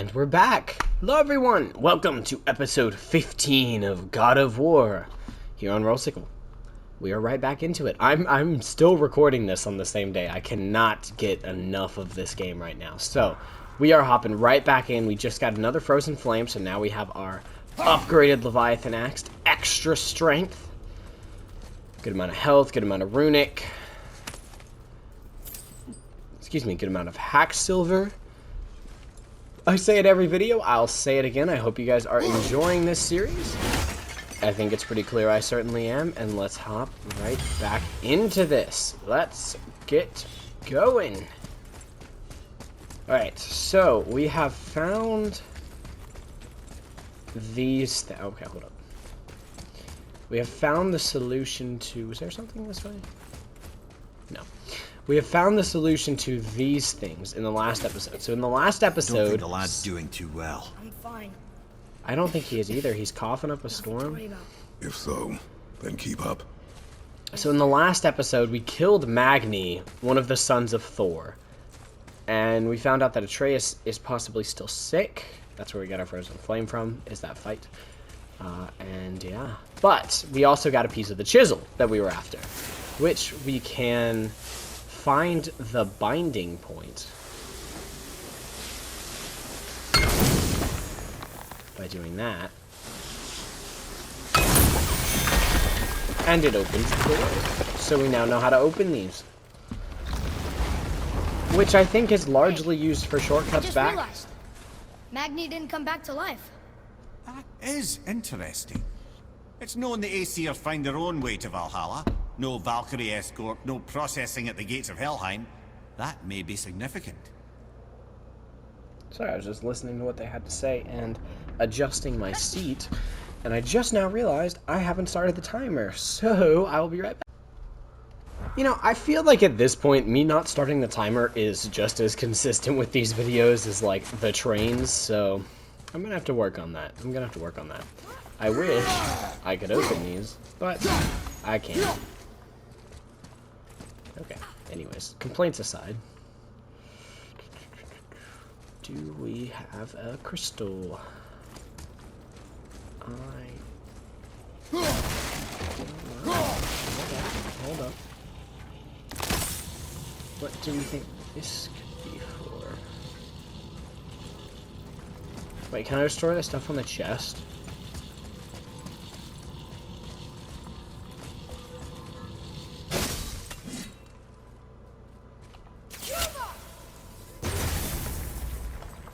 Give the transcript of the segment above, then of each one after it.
And we're back! Hello everyone! Welcome to episode 15 of God of War here on Rollsicle. We are right back into it. I'm still recording this on the same day. I cannot get enough of this game right now. So, we are hopping right back in. We just got another Frozen Flame, so now we have our upgraded Leviathan Axe. Extra strength. Good amount of health, good amount of runic. Excuse me, good amount of hack silver. I say it every video, I'll say it again. I hope you guys are enjoying this series. I think it's pretty clear I certainly am, and let's hop right back into this. Let's get going. Alright, so we have found these... okay, hold up. We have found the solution to... is there something this way? No. We have found the solution to these things in the last episode. So in the last episode... I don't think the lad's doing too well. I'm fine. I don't think he is either. He's coughing up a storm. If so, then keep up. So in the last episode, we killed Magni, one of the sons of Thor. And we found out that Atreus is possibly still sick. That's where we got our Frozen Flame from, is that fight. And yeah. But we also got a piece of the chisel that we were after, which we can find the binding point by doing that. And it opens the door. So we now know how to open these. Which I think is largely used for shortcuts back. Realized. Magni didn't come back to life. That is interesting. It's known the Aesir find their own way to Valhalla. No Valkyrie escort, no processing at the gates of Helheim. That may be significant. Sorry, I was just listening to what they had to say and adjusting my seat. And I just now realized I haven't started the timer, so I will be right back. You know, I feel like at this point, me not starting the timer is just as consistent with these videos as, like, the trains, so I'm gonna have to work on that. I wish I could open these, but I can't. Okay, anyways, complaints aside. Do we have a crystal? Hold up. What do we think this could be for? Wait, can I restore that stuff on the chest?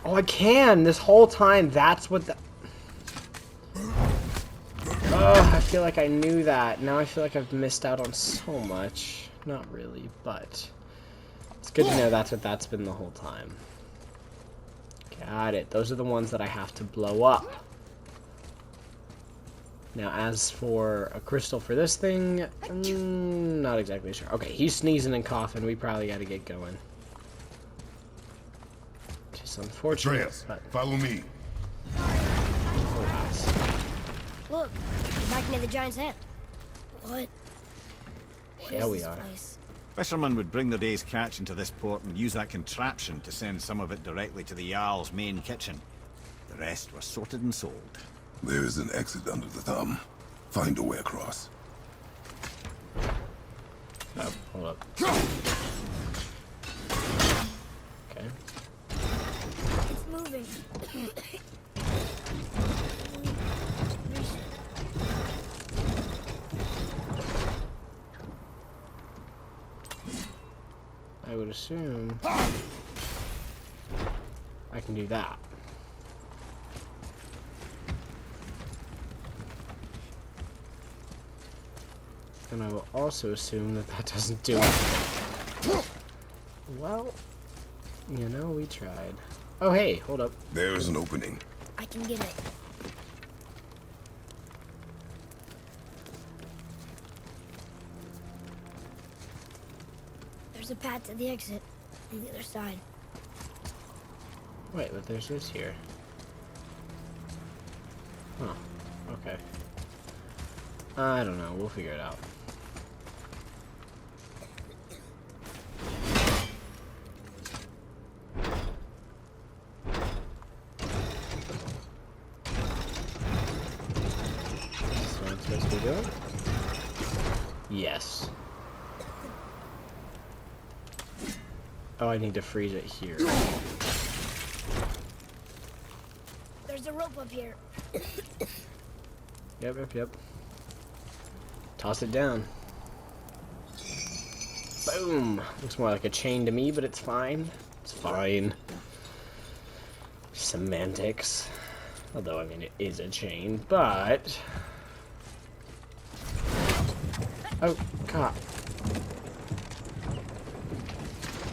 Oh, I can! This whole time, that's what the... Oh, I feel like I knew that. Now I feel like I've missed out on so much. Not really, but... it's good to know that's what that's been the whole time. Got it. Those are the ones that I have to blow up. Now, as for a crystal for this thing, not exactly sure. Okay, he's sneezing and coughing. We probably got to get going. Just unfortunate. Atreus, but... follow me. Look, we're back near the giant's head. What? Yeah, we are. Fishermen would bring their day's catch into this port and use that contraption to send some of it directly to the Jarl's main kitchen. The rest was sorted and sold. There is an exit under the thumb. Find a way across. Oh, hold up. Okay. It's moving. I would assume I can do that. And I will also assume that that doesn't do it. Well, you know, we tried. Oh, hey, hold up. There is an opening. I can get it. There's a path to the exit on the other side. Wait, but there's this here. Huh. Okay. I don't know. We'll figure it out. supposed to be doing? Yes. Oh, I need to freeze it here. There's a rope up here. Yep. Toss it down. Boom! Looks more like a chain to me, but it's fine. It's fine. Semantics. Although, I mean, it is a chain, but... Oh, God.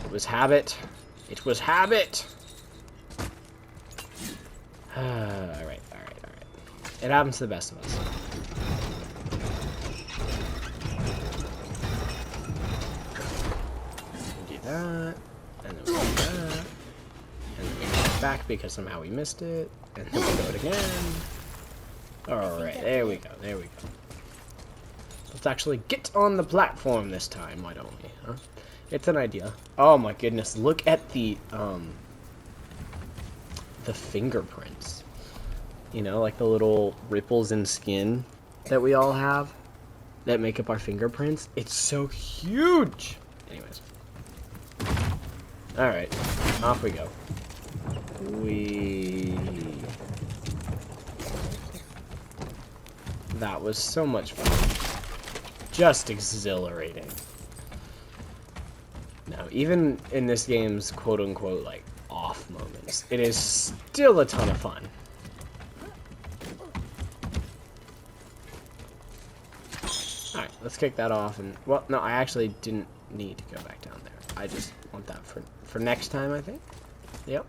It was habit. It was habit! Alright. It happens to the best of us. We do that, and then we do that, and then we go back because somehow we missed it, and then we do it again. Alright, there we go. Let's actually get on the platform this time, why don't we, huh? It's an idea. Oh my goodness, look at the fingerprints. You know, like the little ripples in skin that we all have that make up our fingerprints. It's so huge! Anyways. Alright, off we go. That was so much fun. Just exhilarating. Now, even in this game's quote-unquote, like, off moments, it is still a ton of fun. Alright, let's kick that off and... Well, no, I actually didn't need to go back down there. I just want that for next time, I think. Yep.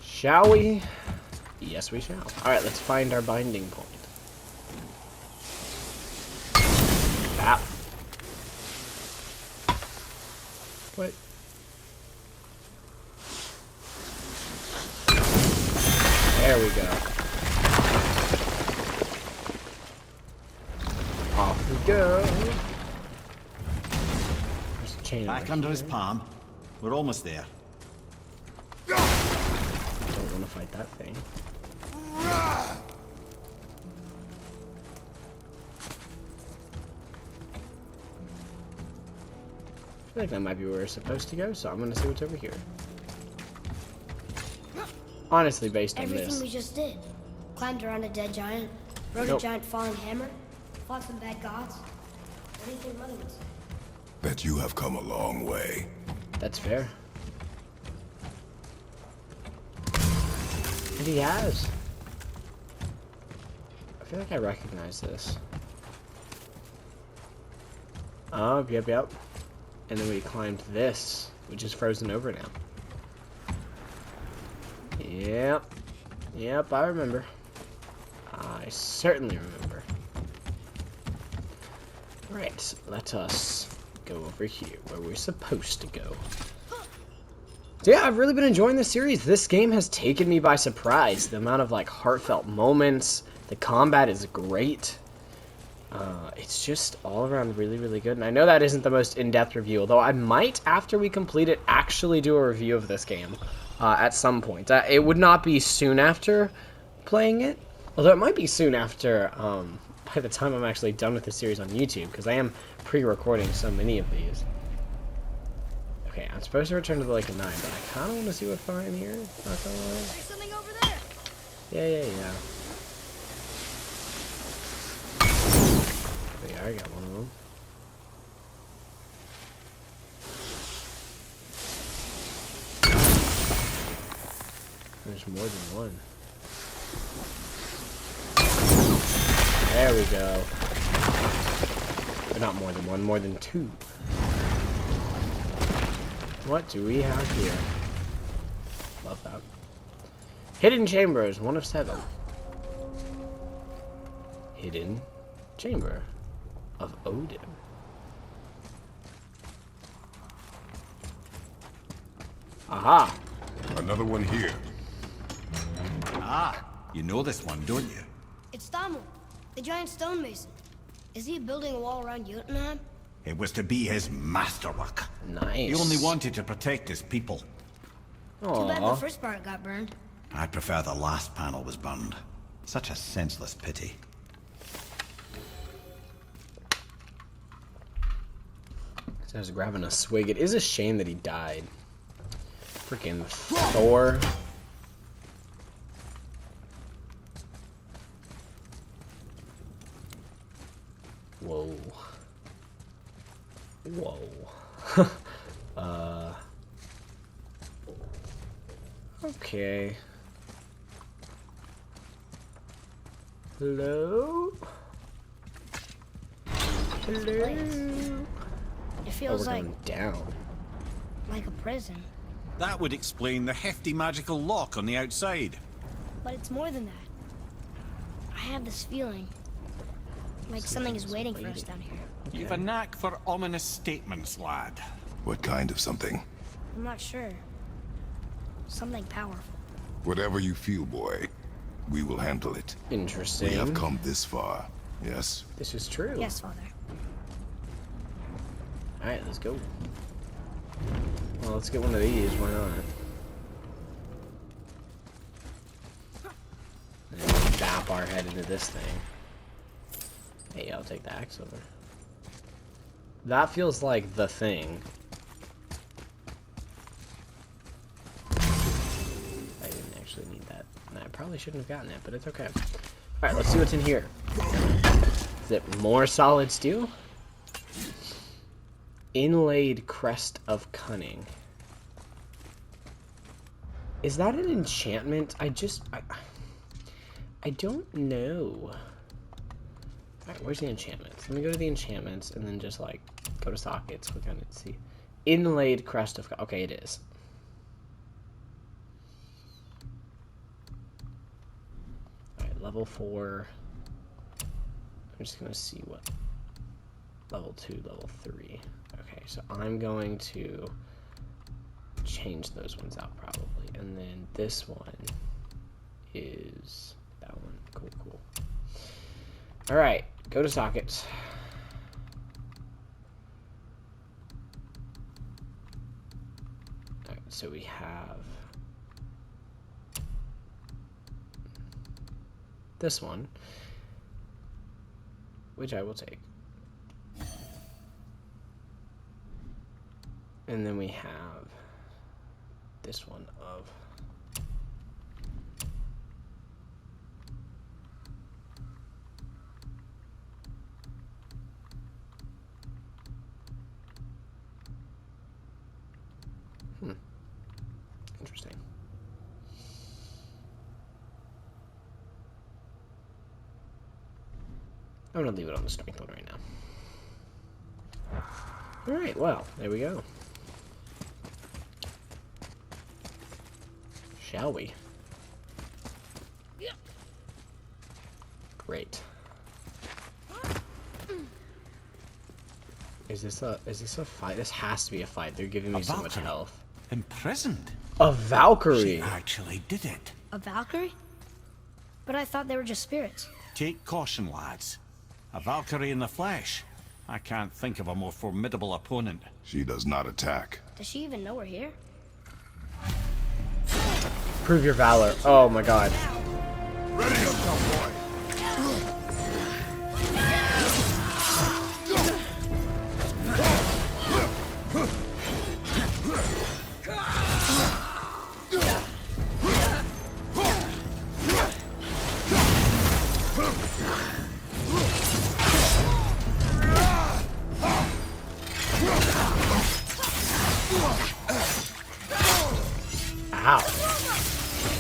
Shall we? Yes, we shall. Alright, let's find our binding point. Bap. What? There we go. Off we go. There's a chain Back under his palm. We're almost there. Don't want to fight that thing. I feel like that might be where we're supposed to go, so I'm gonna see what's over here. Honestly, based on Everything this. we just did. Climbed around a dead giant, rode a giant falling hammer, fought some bad gods. What do you think Mother would say? Bet you have come a long way. That's fair. And he has. I feel like I recognize this. Oh, yep. And then we climbed this, which is frozen over now. Yep, I remember. I certainly remember. Right, let us go over here, where we're supposed to go. So yeah, I've really been enjoying this series. This game has taken me by surprise. The amount of, like, heartfelt moments, the combat is great. It's just all around really, really good. And I know that isn't the most in-depth review, although I might, after we complete it, actually do a review of this game at some point. It would not be soon after playing it, although it might be soon after by the time I'm actually done with the series on YouTube, because I am pre-recording so many of these. Okay, I'm supposed to return to the Lake of 9, but I kind of want to see what's behind here. Not gonna lie. There's something over there. Yeah. Yeah, I got one of them. There's more than one. There we go. But not more than one, more than two. What do we have here? Love that. Hidden chambers, 1 of 7. Hidden chamber of Odin. Aha! Another one here. Ah, you know this one, don't you? It's Thamur, the giant stonemason. Is he building a wall around Jotunheim? It was to be his masterwork. Nice. He only wanted to protect his people. Too bad the Aw. first part got burned. I prefer the last panel was burned. Such a senseless pity. So I was grabbing a swig. It is a shame that he died. Freaking Thor. Whoa. Whoa. Okay. Hello? Hello? It feels we're like going down. a prison. That would explain the hefty magical lock on the outside. But it's more than that. I have this feeling like something is waiting for us down here. You've a knack for ominous statements, lad. What kind of something? I'm not sure. Something powerful. Whatever you feel, boy. We will handle it. Interesting. We have come this far, yes? This is true. Yes, Father. Alright, let's go. Well, let's get one of these, why not? And then bap our head into this thing. Hey, I'll take the axe over. That feels like the thing. I didn't actually need that. And I probably shouldn't have gotten it, but it's okay. Alright, let's see what's in here. Is it more solid steel? Inlaid crest of cunning. Is that an enchantment? I don't know. Alright, where's the enchantments? Let me go to the enchantments and then just like go to sockets, click on it, see. Inlaid crest of, okay, it is. Alright, level 4. I'm just gonna see what level 2, level 3. Okay, so I'm going to change those ones out probably. And then this one is that one. Cool, cool. Alright, go to sockets. Alright, so we have this one, which I will take. And then we have this one of interesting. I'm gonna leave it on the strength one right now. Alright, well, there we go. Shall we? Great. Is this a fight? This has to be a fight. They're giving me so much health. Imprisoned? A Valkyrie! She actually did it. A Valkyrie? But I thought they were just spirits. Take caution, lads. A Valkyrie in the flesh. I can't think of a more formidable opponent. She does not attack. Does she even know we're here? Prove your valor. Oh my god. Ready yourself, boy. Ow.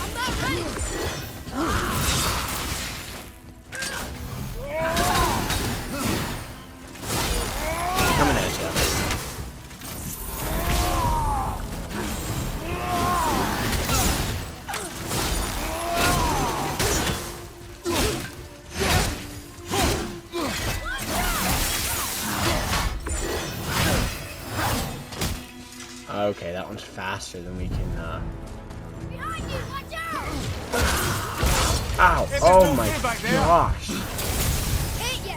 I'm not ready! Coming at you. Okay, that one's faster than we can, Behind you! Watch out! Ow! Oh my gosh! Ain't ya?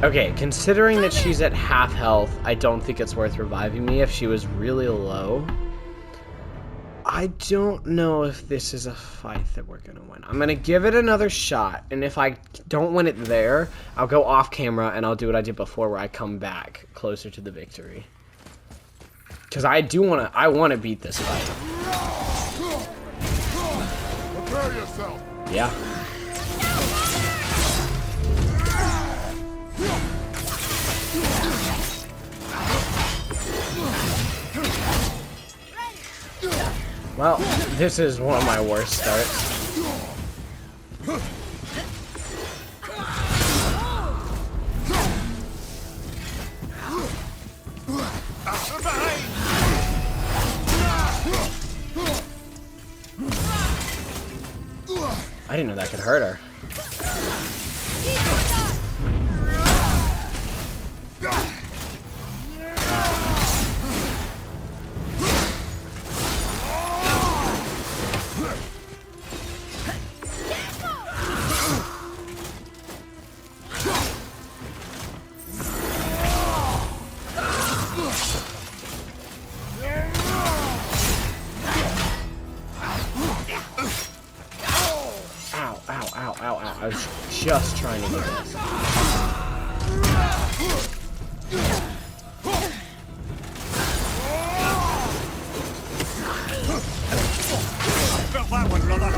Okay, considering that she's at half health, I don't think it's worth reviving me if she was really low. I don't know if this is a fight that we're gonna win. I'm gonna give it another shot, and if I don't win it there, I'll go off camera and I'll do what I did before where I come back closer to the victory. Because I wanna beat this fight. Prepare yourself. Yeah. Well, this is one of my worst starts. I didn't know that could hurt her. I was just trying to get this. Felt that one, brother.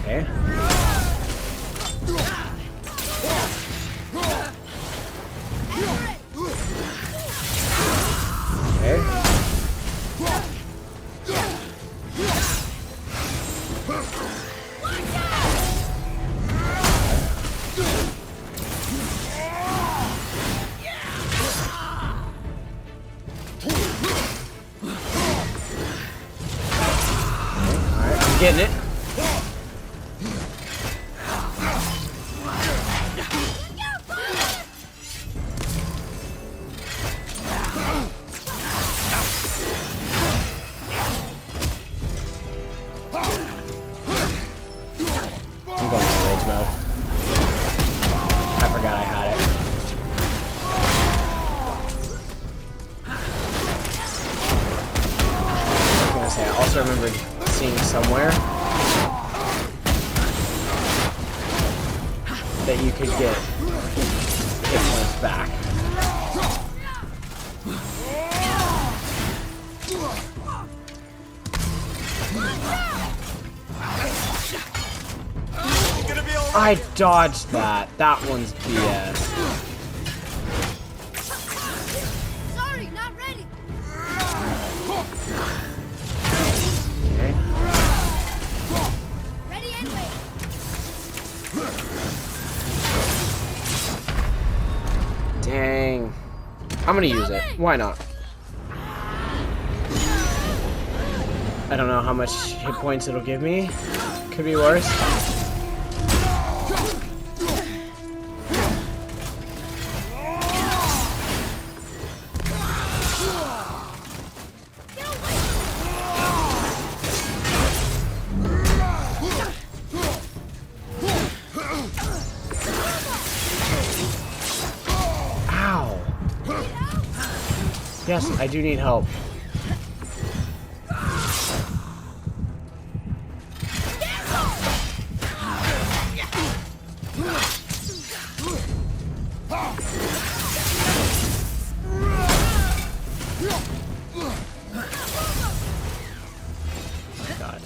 Okay. Okay. Getting it. I'm going to rage mode. I forgot I had it. I was gonna say, I also remembered seeing somewhere that you could get hit points back. I dodged that. That one's BS. Sorry, not ready. Okay. Ready anyway. Dang. I'm gonna use it. Why not? I don't know how much hit points it'll give me. Could be worse. Yes, I do need help. God.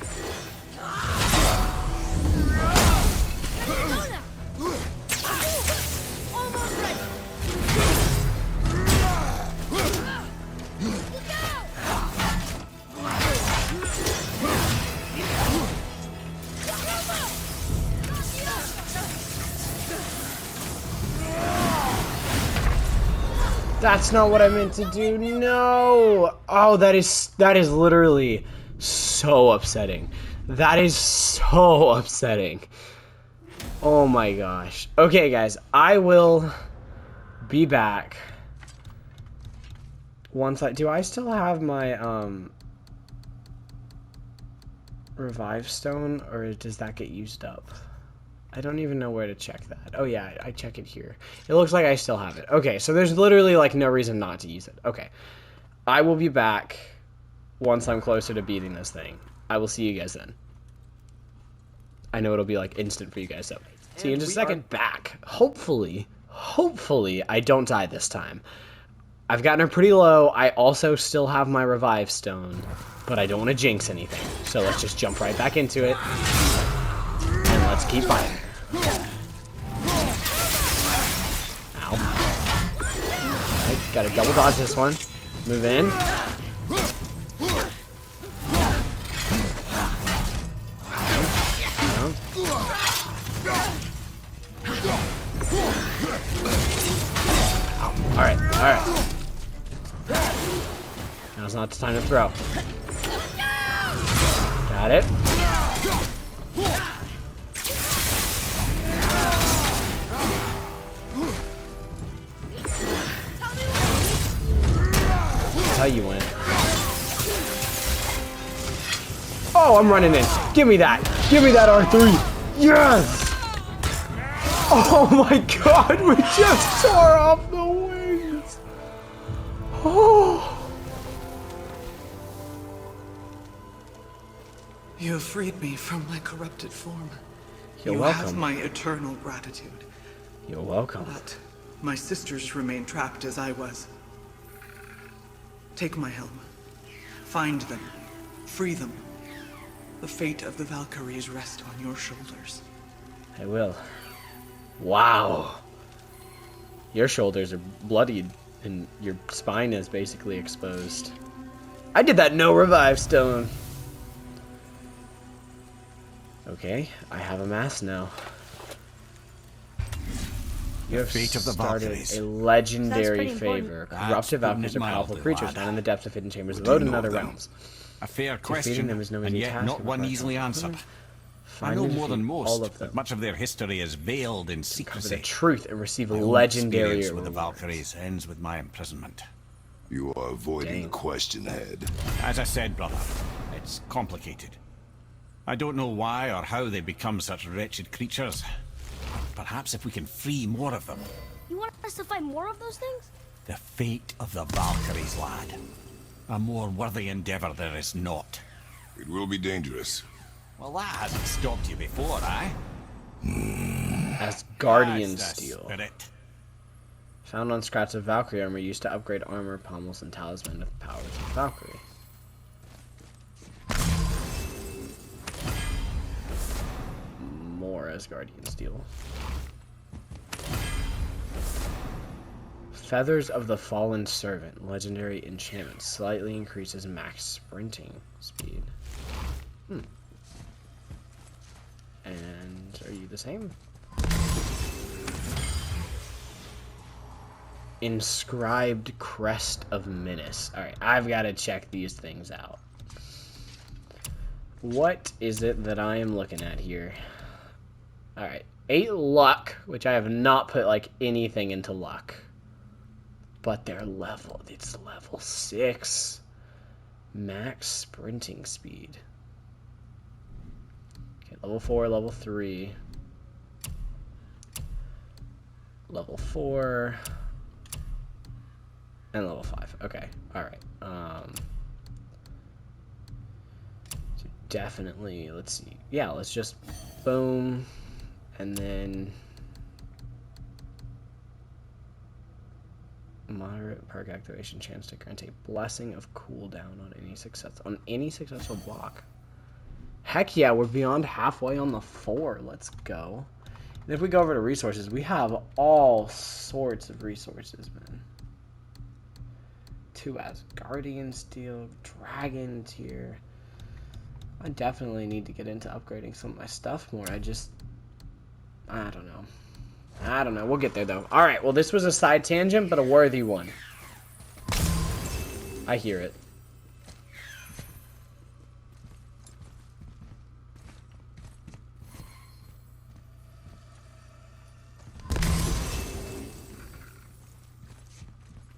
That's not what I meant to do. No. Oh, that is literally so upsetting. That is so upsetting. Oh my gosh. Okay, guys, I will be back once do I still have my revive stone, or does that get used up? I don't even know where to check that. Oh yeah, I check it here. It looks like I still have it. Okay, so there's literally like no reason not to use it. Okay. I will be back once I'm closer to beating this thing. I will see you guys then. I know it'll be like instant for you guys, so see you in just a second. Back. Hopefully I don't die this time. I've gotten her pretty low. I also still have my revive stone, but I don't want to jinx anything. So let's just jump right back into it. And let's keep fighting. Ow. Alright, gotta double dodge this one. Move in. Alright, alright. Now's not the time to throw. Got it. That's how you win. Oh, I'm running in. Give me that. Give me that R3. Yes! Oh my god, we just tore off the wings. Oh. You have freed me from my corrupted form. You're welcome. You have welcome. my eternal gratitude. You're welcome. But my sisters remain trapped as I was. Take my helm. Find them. Free them. The fate of the Valkyries rests on your shoulders. I will. Wow. Your shoulders are bloodied and your spine is basically exposed. I did that no revive stone. Okay, I have a mask now. You have fate of the started Valkyries. a legendary That's pretty favor. important. Corrupted That's Valkyries are putting it powerful mildly, creatures lad. found in the depths of hidden chambers of What do you Odin and know other of them? realms. A fair Defeating question, them is no and easy yet task. not one easily answered. I Find know and more than defeat most, all of them. but much of their history is veiled in Cover the secrecy. truth and receive a My own legendary experience with the reward. Valkyries ends with my imprisonment. You are avoiding Dang. the question ahead. As I said, brother, it's complicated. I don't know why or how they become such wretched creatures. Perhaps if we can free more of them. You want us to fight more of those things? The fate of the Valkyries, lad. A more worthy endeavor there is not. It will be dangerous. Well, that hasn't stopped you before, eh? As Guardian That's the Steel. spirit. Found on scraps of Valkyrie armor used to upgrade armor, pommels, and talisman of powers of Valkyrie. More as Guardian Steel. Feathers of the Fallen Servant. Legendary enchantment. Slightly increases max sprinting speed. And are you the same? Inscribed Crest of Menace. Alright, I've got to check these things out. What is it that I am looking at here? Alright, 8 luck, which I have not put like anything into luck. But they're level, it's level 6. Max sprinting speed. Okay, level 4, level 3. Level 4. And level 5. Okay, alright. So definitely, let's see. Yeah, let's just boom. And then moderate perk activation chance to grant a blessing of cooldown on any successful block. Heck yeah, we're beyond halfway on the 4. Let's go. And if we go over to resources, we have all sorts of resources, man. 2 Asgardian Steel, Dragon Tier. I definitely need to get into upgrading some of my stuff more. I don't know. I don't know. We'll get there, though. Alright, well, this was a side tangent, but a worthy one. I hear it.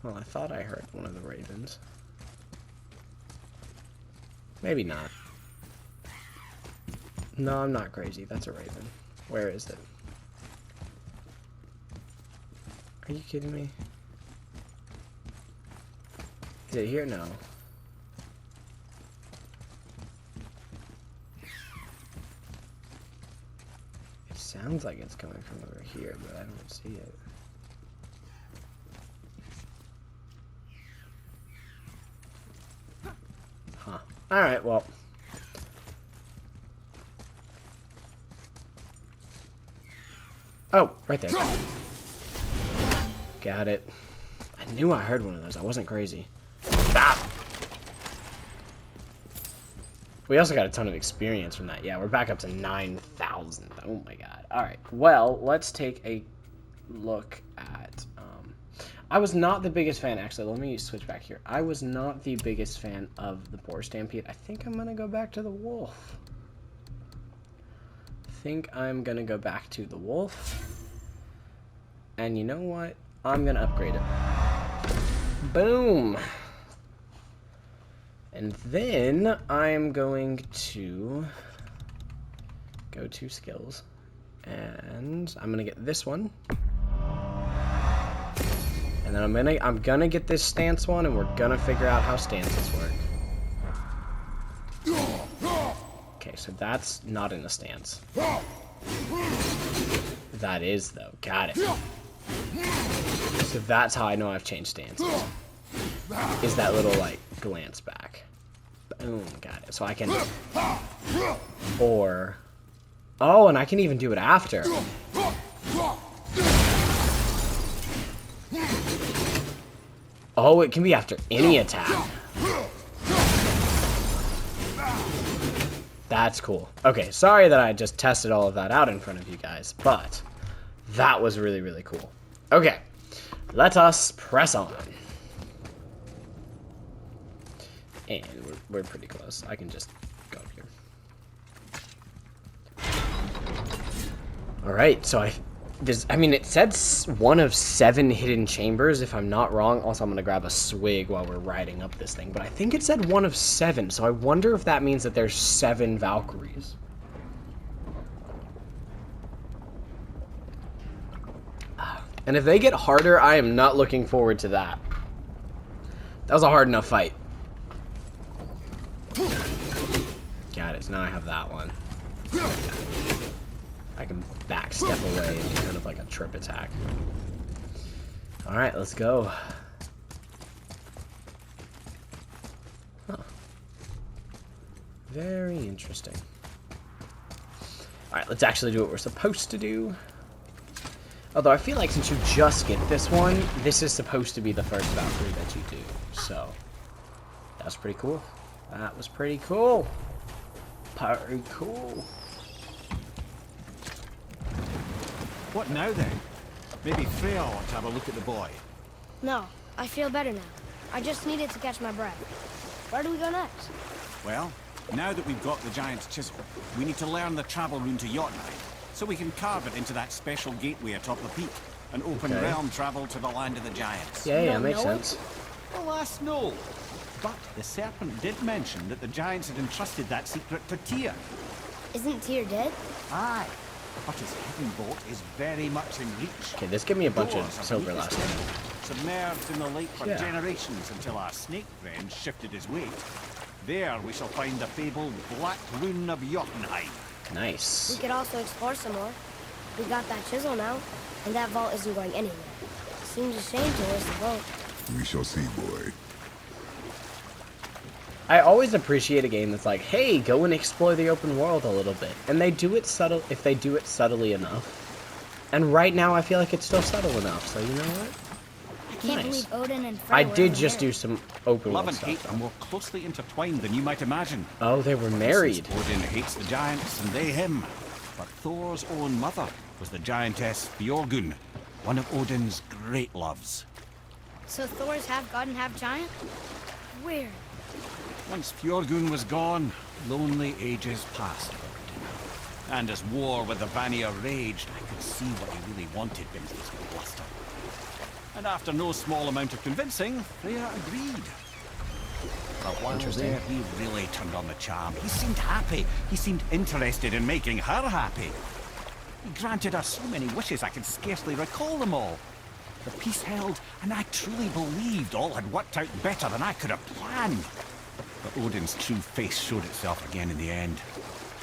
Well, I thought I heard one of the ravens. Maybe not. No, I'm not crazy. That's a raven. Where is it? Are you kidding me? Is it here? No. It sounds like it's coming from over here, but I don't see it. Huh. Alright, well. Oh, right there. Got it. I knew I heard one of those. I wasn't crazy. Ah! We also got a ton of experience from that. Yeah, we're back up to 9,000. Oh my god. Alright, well, let's take a look at... I was not the biggest fan, actually. Let me switch back here. I was not the biggest fan of the Boar Stampede. I think I'm going to go back to the Wolf. And you know what? I'm going to upgrade it. Boom! And then I'm going to go to skills. And I'm going to get this one. And then I'm gonna get this stance one, and we're gonna figure out how stances work. Okay, so that's not in the stance. That is, though. Got it. So that's how I know I've changed stances. Is that little, like, glance back. Boom, got it. So I can... Or... Oh, and I can even do it after. Oh, it can be after any attack. That's cool. Okay, sorry that I just tested all of that out in front of you guys, but that was really, really cool. Okay, let us press on. And we're pretty close. I can just go up here. Alright, so I mean, it said 1 of 7 hidden chambers, if I'm not wrong. Also, I'm going to grab a swig while we're riding up this thing. But I think it said 1 of 7, so I wonder if that means that there's 7 Valkyries. And if they get harder, I am not looking forward to that. That was a hard enough fight. Got it, so now I have that one. I can back step away and do kind of like a trip attack. Alright, let's go. Huh. Very interesting. Alright, let's actually do what we're supposed to do. Although I feel like since you just get this one, this is supposed to be the first Valkyrie that you do. So, that's pretty cool. That was pretty cool. Pretty cool. What now, then? Maybe Freya ought to have a look at the boy. No, I feel better now. I just needed to catch my breath. Where do we go next? Well, now that we've got the giant's chisel, we need to learn the travel rune to Jotunheim, so we can carve it into that special gateway atop the peak, and open realm travel to the land of the giants. Yeah, makes sense. Alas, no. But the serpent did mention that the giants had entrusted that secret to Tyr. Isn't Tyr dead? Aye. But his heaven boat is very much in reach. Okay, this gave me a bunch of silver last time. Submerged in the lake for generations until our snake friend shifted his weight. There we shall find the fabled Black Rune of Jotunheim. Nice. We could also explore some more. We got that chisel now, and that vault isn't going anywhere. Seems a shame to waste the boat. We shall see, boy. I always appreciate a game that's like, hey, go and explore the open world a little bit. And they do it subtle if they do it subtly enough. And right now I feel like it's still subtle enough, so you know what? I can't believe Odin and I Freya did just do some open world stuff. Love and hate are more closely intertwined than you might imagine. Oh, they were married. Odin hates the giants and they him. But Thor's own mother was the giantess Björgun, one of Odin's great loves. So Thor's half god and half giant? Weird. Once Fjorgun was gone, lonely ages passed for Odin. And as war with the Vanir raged, I could see what he really wanted in his bluster. And after no small amount of convincing, Freya agreed. But while there, he really turned on the charm. He seemed happy. He seemed interested in making her happy. He granted her so many wishes I can scarcely recall them all. The peace held, and I truly believed all had worked out better than I could have planned. But Odin's true face showed itself again in the end.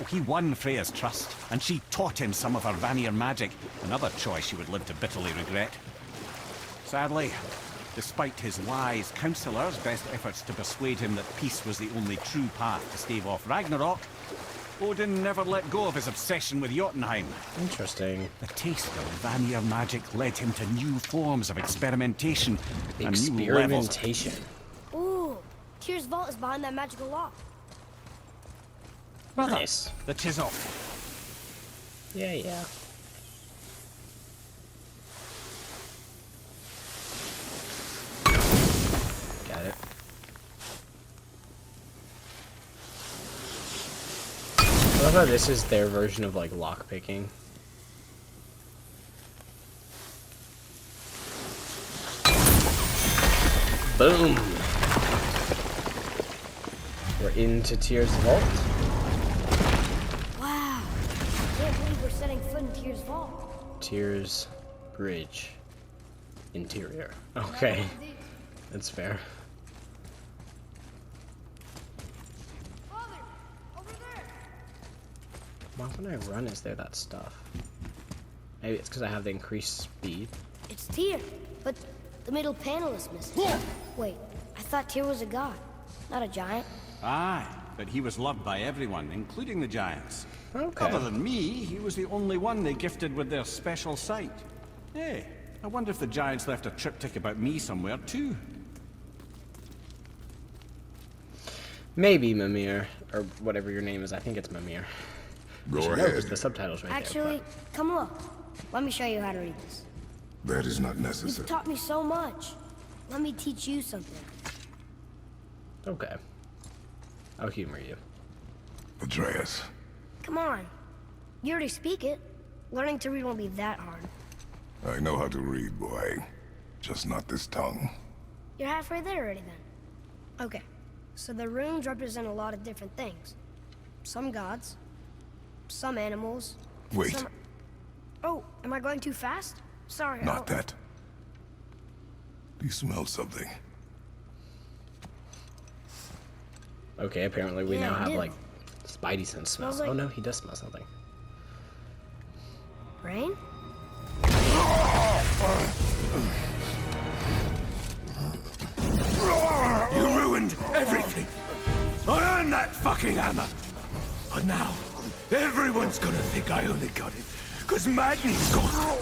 He won Freya's trust, and she taught him some of her Vanir magic, another choice she would live to bitterly regret. Sadly, despite his wise counselors' best efforts to persuade him that peace was the only true path to stave off Ragnarok, Odin never let go of his obsession with Jotunheim. Interesting. The taste of Vanir magic led him to new forms of experimentation and new levels. Experimentation. Ooh, Tyr's vault is behind that magical lock. Nice. The chisel. Yeah, yeah. Got it. I love how this is their version of like lockpicking. Boom! We're into Tyr's vault. Wow, can't believe we're setting foot in Tyr's vault. Tyr's bridge. Interior. Okay. That's fair. Father, over there. Why when I run is there that stuff? Maybe it's because I have the increased speed. It's Tyr, but the middle panel is missing. Wait, I thought Tyr was a god, not a giant. Aye, but he was loved by everyone, including the giants. Okay. Other than me, he was the only one they gifted with their special sight. Hey, I wonder if the giants left a triptych about me somewhere too. Maybe Mimir, or whatever your name is. I think it's Mimir. Go No, ahead. 'cause the subtitles right Actually, come look. Let me show you how to read this. That is not You've necessary. taught me so much. Let me teach you something. there. Okay. I'll humor you. Atreus. Come on. You already speak it. Learning to read won't be that hard. I know how to read, boy. Just not this tongue. You're halfway there already then. Okay. So the runes represent a lot of different things. Some gods. Some animals. Wait. Some... Oh, am I going too fast? Sorry. Not that. Do you smell something? Okay, apparently we Yeah, now I have do. like Spidey sense smell. Smells like- Oh no, he does smell something. Rain? You ruined everything. I earned that fucking hammer. But now, everyone's gonna think I only got it because Magni's gone.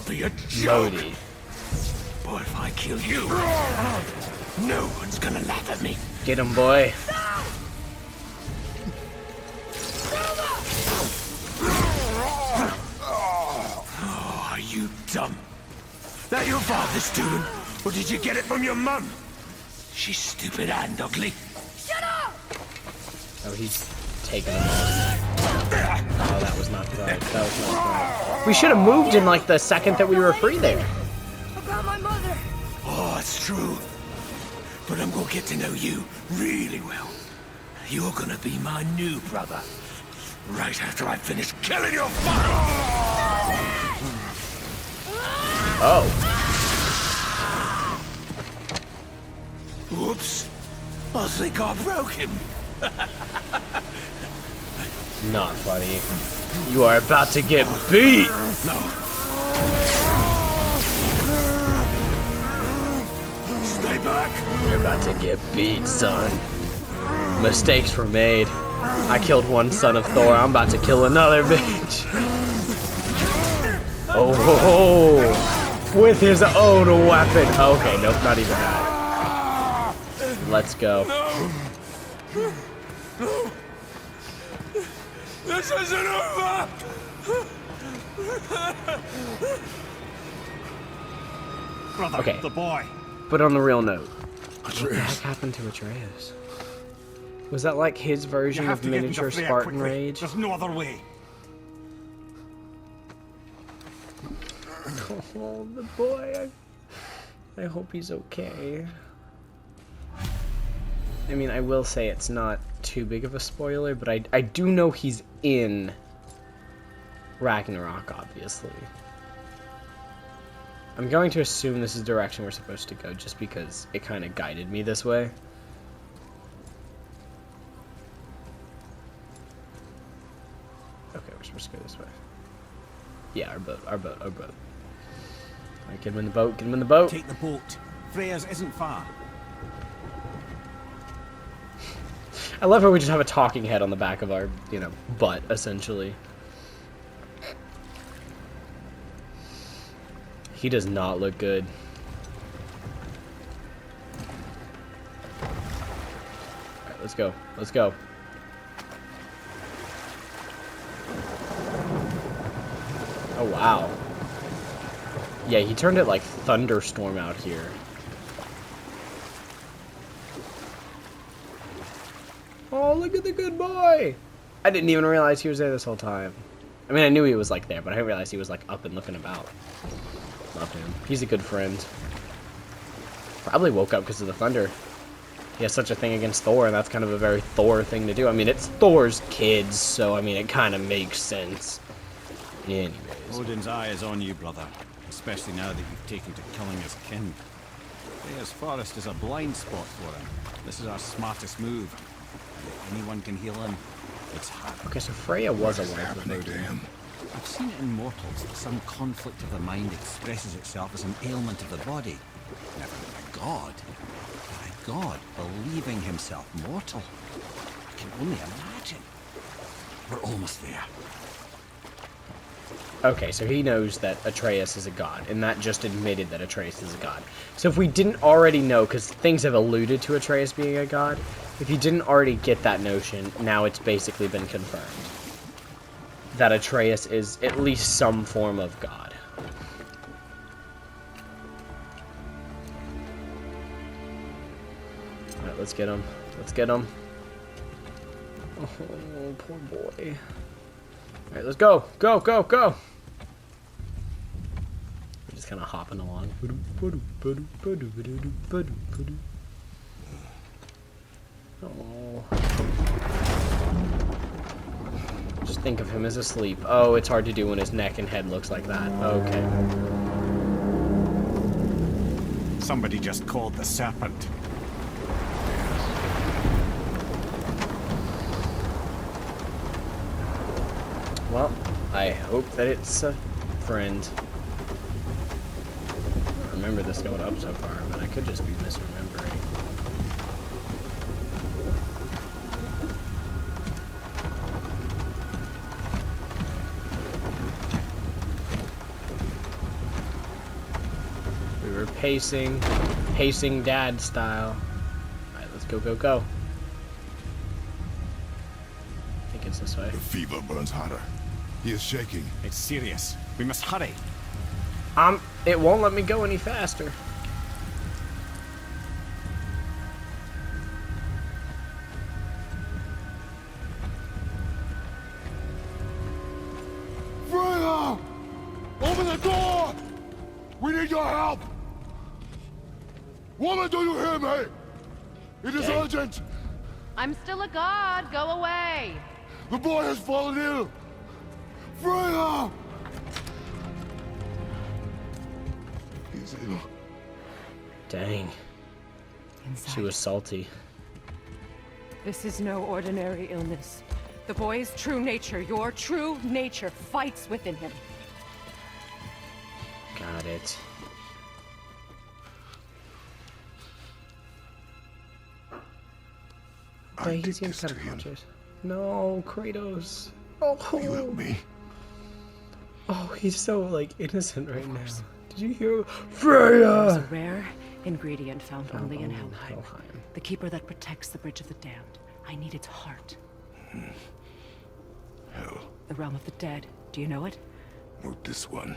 Be a joke. Lodi. But if I kill you, no one's gonna laugh at me. Get him, boy. Oh, are you dumb? That your father's doing? Or did you get it from your mum? She's stupid and ugly. Oh, he's taking him on. Oh, that was not right. That was not right. We should have moved in like the second that we were free there. About my mother. Oh, it's true. But I'm gonna get to know you really well. You're gonna be my new brother. Right after I finish killing your father! Oh. Whoops. I think I broke him. Not funny. You are about to get beat. Stay back. You're about to get beat, son. Mistakes were made. I killed one son of Thor. I'm about to kill another bitch. Oh, ho, ho. With his own weapon. Okay, nope, not even that. Let's go. This isn't over! Brother, Okay. the boy. But on the real note, what the Atreus. heck happened to Atreus? Was that like his You version have of to get miniature into Freya Spartan quickly. rage? There's no other way. Oh, the boy. I hope he's okay. I mean, I will say it's not too big of a spoiler, but I do know he's in Ragnarok, obviously. I'm going to assume this is the direction we're supposed to go, just because it kind of guided me this way. Okay, we're supposed to go this way. Yeah, our boat. Alright, get him in the boat, get him in the boat! Take the boat. Freya's isn't far. I love how we just have a talking head on the back of our, you know, butt, essentially. He does not look good. Alright, let's go. Let's go. Oh, wow. Yeah, he turned it like thunderstorm out here. Oh, look at the good boy! I didn't even realize he was there this whole time. I mean, I knew he was, like, there, but I didn't realize he was, like, up and looking about. Love him. He's a good friend. Probably woke up because of the thunder. He has such a thing against Thor, and that's kind of a very Thor thing to do. I mean, it's Thor's kids, so, I mean, it kind of makes sense. Anyways. Odin's eye is on you, brother. Especially now that you've taken to killing his kin. Freya's forest is a blind spot for him. This is our smartest move. If anyone can heal him, it's her. Okay, so Freya was a wife of Happening to him. I've seen it in mortals that some conflict of the mind expresses itself as an ailment of the body. Never with a god. But a god believing himself mortal. I can only imagine. We're almost there. Okay, so he knows that Atreus is a god, and that just admitted that Atreus is a god. So if we didn't already know, because things have alluded to Atreus being a god, if you didn't already get that notion, now it's basically been confirmed. That Atreus is at least some form of god. Alright, let's get him. Let's get him. Oh, poor boy. Alright, let's go! Go, go, go! We're just kind of hopping along. Oh. Just think of him as asleep. Oh, it's hard to do when his neck and head looks like that. Okay. Somebody just called the serpent. Well, I hope that it's a friend. I don't remember this going up so far, but I could just be misremembering. We were pacing dad style. Alright, let's go, go, go. I think it's this way. The fever burns hotter. He is shaking. It's serious. We must hurry. It won't let me go any faster. Freya! Open the door! We need your help! Woman, do you hear me? It is urgent! I'm still a god. Go away. The boy has fallen ill! Freya! He's ill. Dang. Inside. She was salty. This is no ordinary illness. The boy's true nature, your true nature, fights within him. Got it. I He did seems this kind to of him. conscious. No, Kratos. You help Oh, me. oh, he's so like innocent right now. Did you hear? There's Freya! a rare ingredient found only in Oh, Helheim. Helheim. The keeper that protects the Bridge of the Damned. I need its heart. Hell, The realm of the dead. Do you know it? not this one.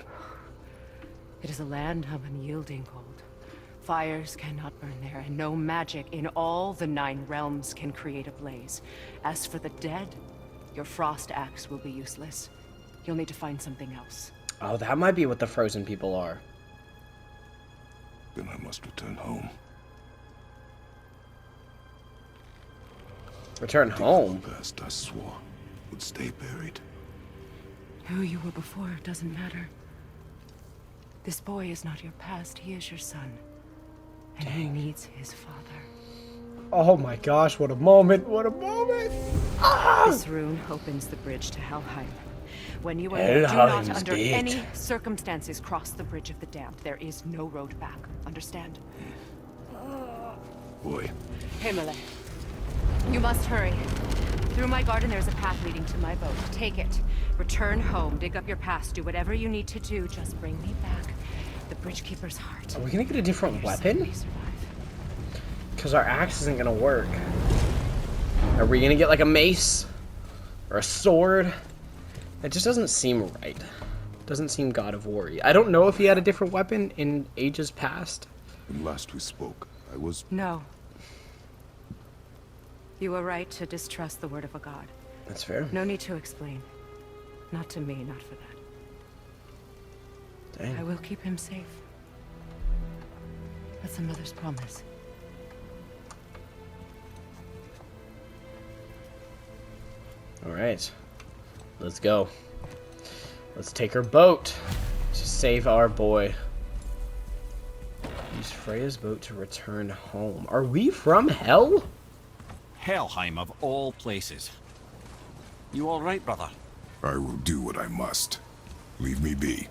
It is a land of unyielding cold. Fires cannot burn there, and no magic in all the 9 realms can create a blaze. As for the dead, your frost axe will be useless. You'll need to find something else. Oh, that might be what the frozen people are. Then I must return home. Return home? The past I swore would stay buried. Who you were before doesn't matter. This boy is not your past, he is your son. And he needs his father. Oh my gosh, what a moment, what a moment! Ah! This rune opens the bridge to Helheim. When you are there, do Helheim's not under dead. any circumstances cross the bridge of the damned. There is no road back. Understand? Boy, Himalay. You must hurry. Through my garden there's a path leading to my boat. Take it. Return home. Dig up your past. Do whatever you need to do. Just bring me back the Bridgekeeper's heart. Are we gonna get a different Your son weapon? may survive. Because our axe isn't gonna work. Are we gonna get like a mace? Or a sword? It just doesn't seem right. Doesn't seem God of War. I don't know if he had a different weapon in ages past. when last we spoke, I was... No. You were right to distrust the word of a god. That's fair. No need to explain. Not to me, not for that. Dang. I will keep him safe. That's a mother's promise. Alright. Let's go. Let's take our boat to save our boy. Use Freya's boat to return home. Are we from hell? Helheim of all places. You all right, brother? I will do what I must. Leave me be.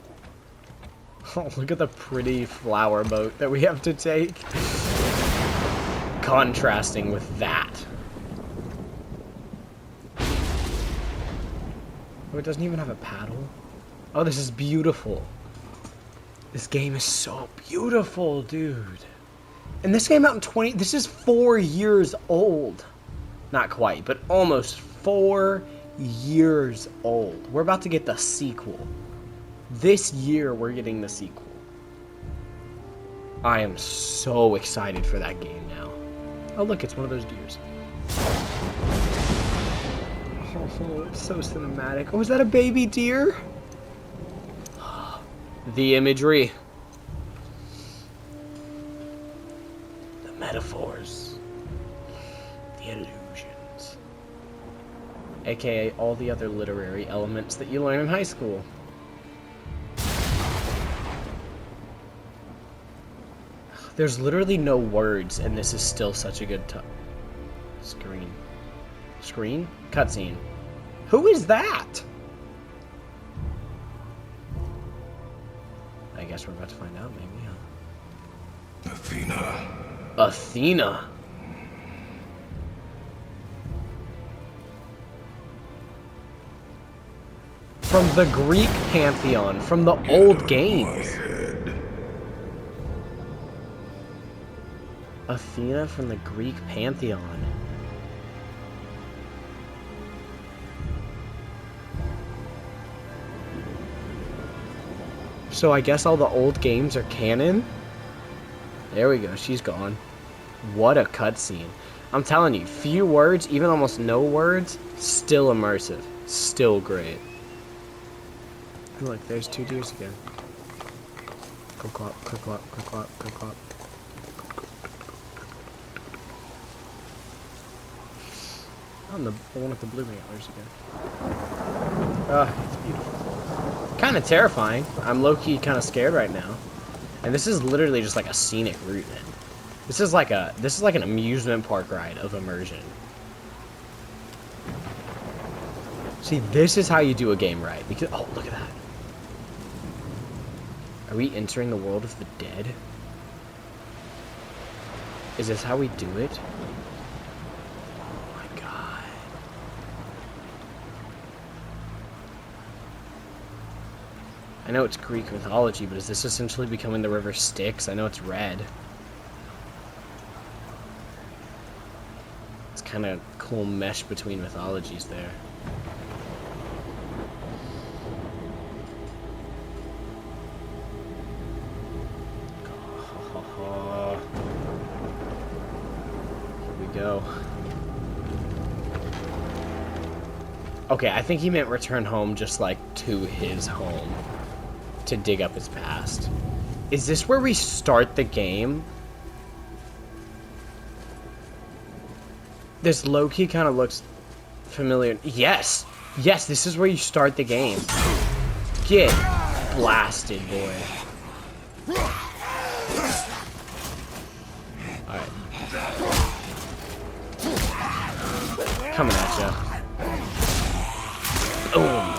Oh, look at the pretty flower boat that we have to take. Contrasting with that. Oh, it doesn't even have a paddle. Oh, this is beautiful. This game is so beautiful, dude. And this came out in this is 4 years old. Not quite, but almost 4 years old. We're about to get the sequel. This year, we're getting the sequel. I am so excited for that game now. Oh, look, it's one of those deers. Oh, it's so cinematic. Oh, is that a baby deer? The imagery. The metaphors. The illusions. AKA all the other literary elements that you learn in high school. There's literally no words, and this is still such a good screen. Screen? Cutscene. Who is that? I guess we're about to find out, maybe, huh? Athena. Athena. From the Greek pantheon, from the old games. Athena from the Greek pantheon. So I guess all the old games are canon? There we go, she's gone. What a cutscene. I'm telling you, few words, even almost no words, still immersive. Still great. Look, there's 2 deers again. Click clop, click clop, click clop, click clop. On the one with the blue antlers again. Ah, it's beautiful. Kind of terrifying. I'm low-key kind of scared right now. And this is literally just like a scenic route, man. This is like an amusement park ride of immersion. See, this is how you do a game right. Because oh, look at that. Are we entering the world of the dead? Is this how we do it? Oh my god. I know it's Greek mythology, but is this essentially becoming the river Styx? I know it's red. It's kind of cool mesh between mythologies there. Go. Okay, I think he meant return home, just like to his home to dig up his past. Is this where we start the game? This low-key kind of looks familiar. Yes! Yes, this is where you start the game. Get blasted, boy. Alright. Coming at ya. Boom.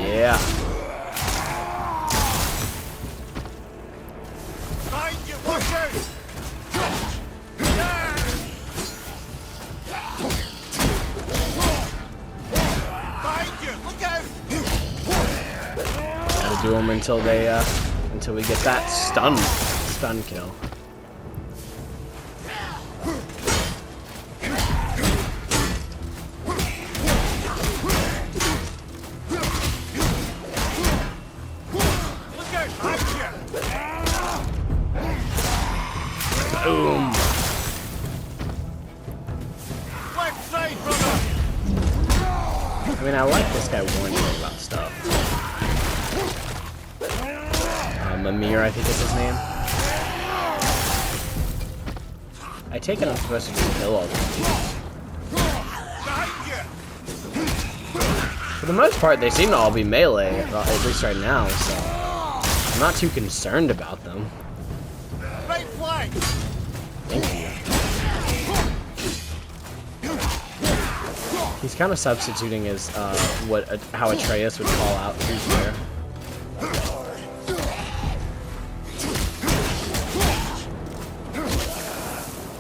Yeah. Gotta do them until they until we get that stun kill. Boom. I mean, I like this guy warning me about stuff. Mimir, I think is his name. I take it I'm supposed to just kill all these dudes. For the most part, they seem to all be melee, at least right now, so I'm not too concerned about them. Thank you. He's kind of substituting as how Atreus would call out who's where.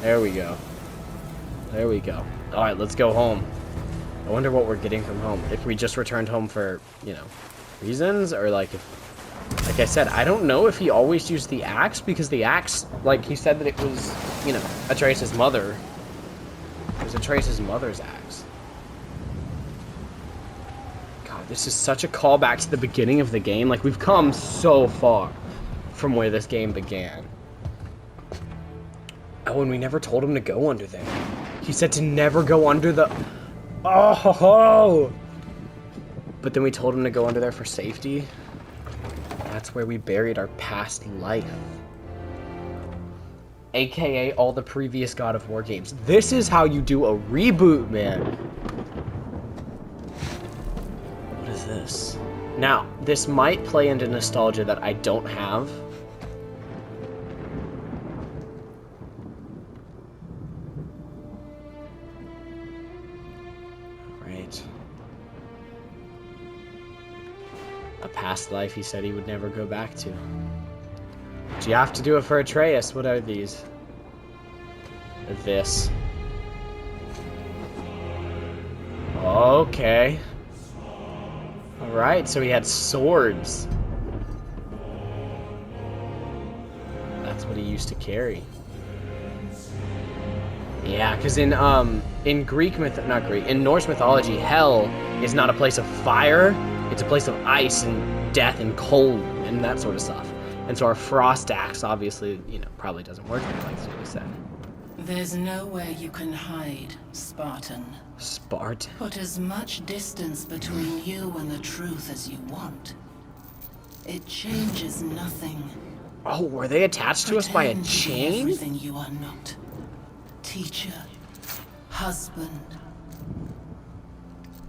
There we go. There we go. Alright, let's go home. I wonder what we're getting from home. If we just returned home for, you know, reasons, or like if, like I said, I don't know if he always used the axe, because the axe, like he said that it was, you know, Atreus' mother. It was Atreus' mother's axe. God, this is such a callback to the beginning of the game. Like, we've come so far from where this game began. Oh, and we never told him to go under there. He said to never go under the... Oh, ho, ho. But then we told him to go under there for safety. That's where we buried our past life. AKA all the previous God of War games. This is how you do a reboot, man. What is this? Now, this might play into nostalgia that I don't have. A past life he said he would never go back to. But you have to do it for Atreus. What are these? This. Okay. Alright, so he had swords. That's what he used to carry. Yeah, because in Norse mythology, hell is not a place of fire. It's a place of ice and death and cold and that sort of stuff. And so our frost axe, obviously, you know, probably doesn't work like what we said. There's nowhere you can hide, Spartan. Spartan? Put as much distance between you and the truth as you want. It changes nothing. Oh, were they attached to us by a chain? Everything you are not. Teacher, husband,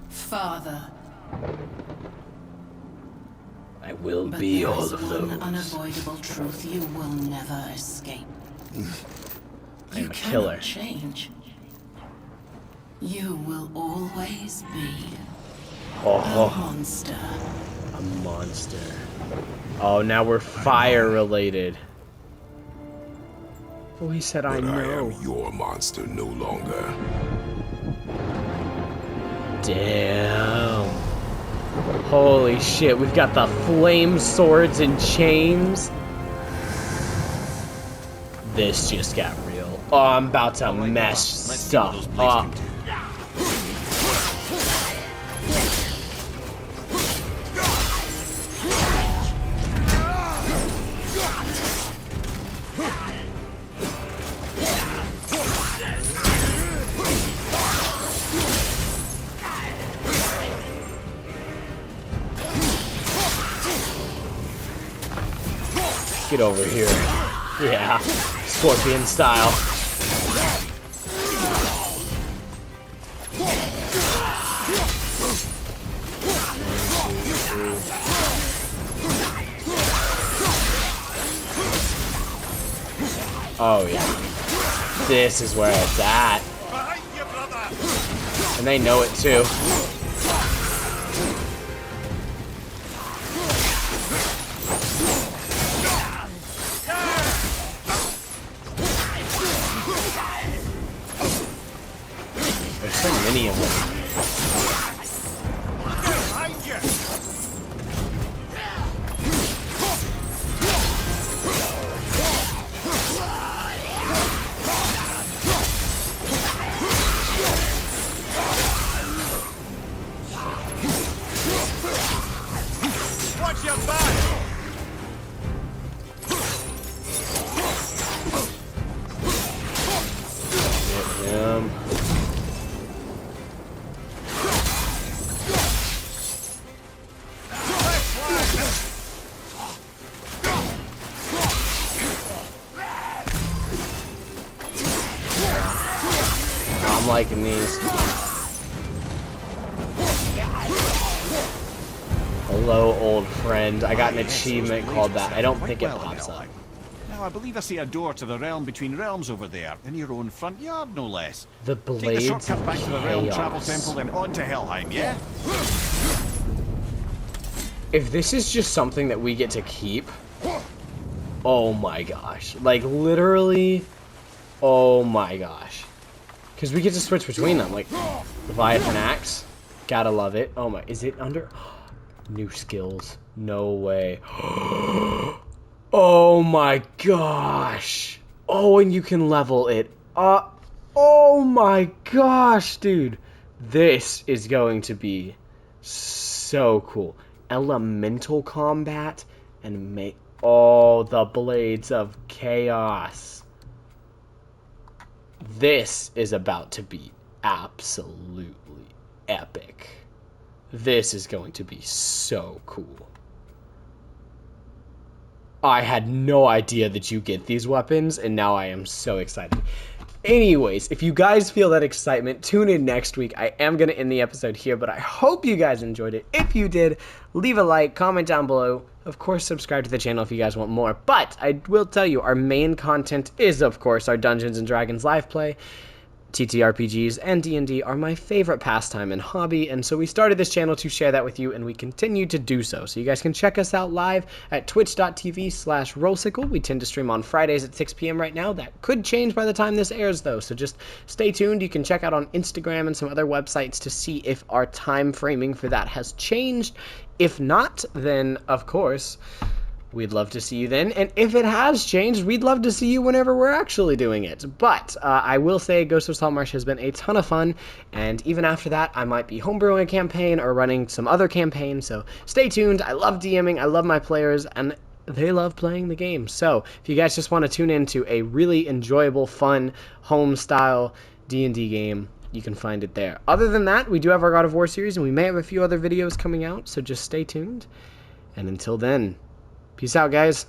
father. I will be all of those. One unavoidable truth you will never escape. I'm You a killer. cannot change. You will always be a monster. A monster. Oh, now we're fire related. Oh, he said I know. I am your monster no longer. Damn. Holy shit, we've got the flame swords and chains. This just got real. Oh, I'm about to mess stuff up. Get over here. Yeah, scorpion style. Oh yeah, this is where it's at. And they know it too. There's so many of them. Watch your back! Get him. I'm liking these. Hello, old friend. I got an achievement called that. I don't think it pops up. Now, I believe I see a door to the realm between realms over there, in your own front yard, no less. The Take the Blades shortcut back to the realm Chaos. travel temple, then on to Helheim, yeah? If this is just something that we get to keep, oh my gosh. Like, literally, oh my gosh. Because we get to switch between them. Like, Leviathan Axe. Gotta love it. Oh my, is it under... New skills. No way. Oh my gosh. Oh, and you can level it up. Oh my gosh, dude. This is going to be so cool. Elemental combat and all the Blades of Chaos. This is about to be absolutely epic. This is going to be so cool. I had no idea that you get these weapons, and now I am so excited. Anyways, if you guys feel that excitement, tune in next week. I am going to end the episode here, but I hope you guys enjoyed it. If you did, leave a like, comment down below. Of course, subscribe to the channel if you guys want more. But I will tell you, our main content is, of course, our Dungeons & Dragons live play. TTRPGs and D&D are my favorite pastime and hobby, and so we started this channel to share that with you, and we continue to do so. So you guys can check us out live at twitch.tv/Rollsicle. We tend to stream on Fridays at 6 p.m. right now. That could change by the time this airs, though, so just stay tuned. You can check out on Instagram and some other websites to see if our time framing for that has changed. If not, then, of course... we'd love to see you then, and if it has changed, we'd love to see you whenever we're actually doing it. But I will say Ghost of Saltmarsh has been a ton of fun, and even after that, I might be homebrewing a campaign or running some other campaign, so stay tuned. I love DMing, I love my players, and they love playing the game. So if you guys just want to tune into a really enjoyable, fun, home-style D&D game, you can find it there. Other than that, we do have our God of War series, and we may have a few other videos coming out, so just stay tuned. And until then... peace out, guys.